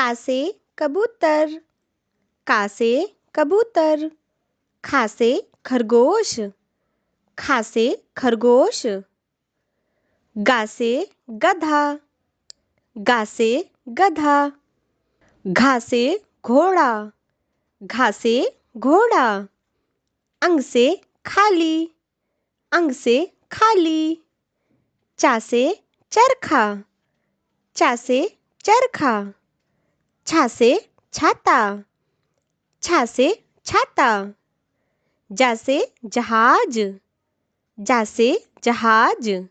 का से कबूतर, का से कबूतर। ख से खरगोश, ख से खरगोश। ग से गधा, ग से गधा। घ से घोड़ा, घ से घोड़ा। अंग से खाली, अंग से खाली। चा से चरखा, चा से चरखा। छा से छाता, छा से छाता। जा से जहाज, जा से जहाज।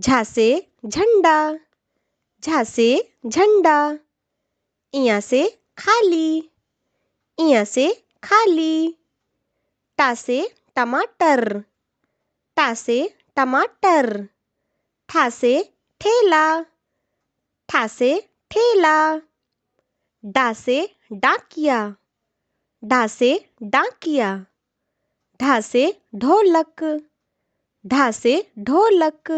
झा से झंडा, झा से झंडा। इया से खाली, इया से खाली। टा से टमाटर, टा से टमाटर। ठा से ठेला, ठा से ठेला। डा से डाकिया, डा से डाकिया। ढा से ढोलक, ढा से ढोलक।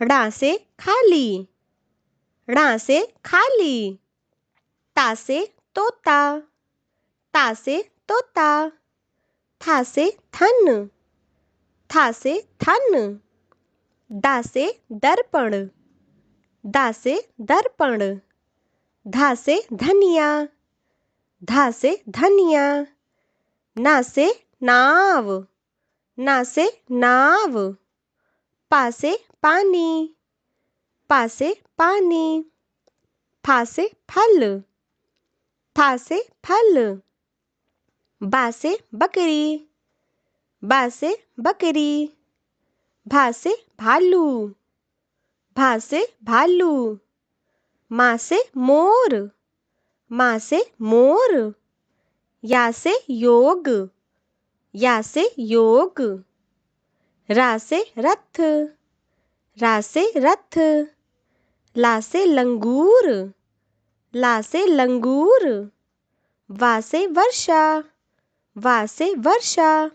ड़ा से खाली, ड़ा से खाली। ता से तोता, ता से तोता। था से थन, था से थन। दा से दर्पण, दा से दर्पण। धा से धनिया, धा से धनिया। ना से नाव, ना से नाव। पा से पानी, पा से पानी। फा से फल, फा से फल। बा से बकरी, बा से बकरी। भा से भालू, भा से भालू। मा से मोर, मा से मोर। या से योग, या से योग। रा से रथ, रा से रथ। ला से लंगूर, ला से लंगूर। वा से वर्षा, वा से वर्षा।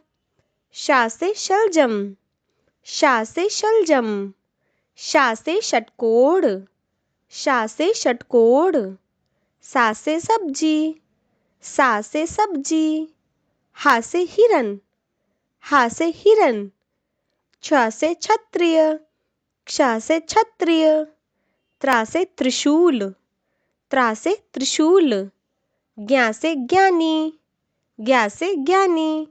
शा से शलजम, शा से शलजम। शा से षटकोण, शा से षटकोण। सा से सब्जी, सा से सब्जी। हा से हिरन, हा से हिरन। छ से क्षत्रिय, क्ष से क्षत्रिय। त्रा से त्रिशूल, त्रा से त्रिशूल। ज्ञा से ज्ञानी, ज्ञा से ज्ञानी।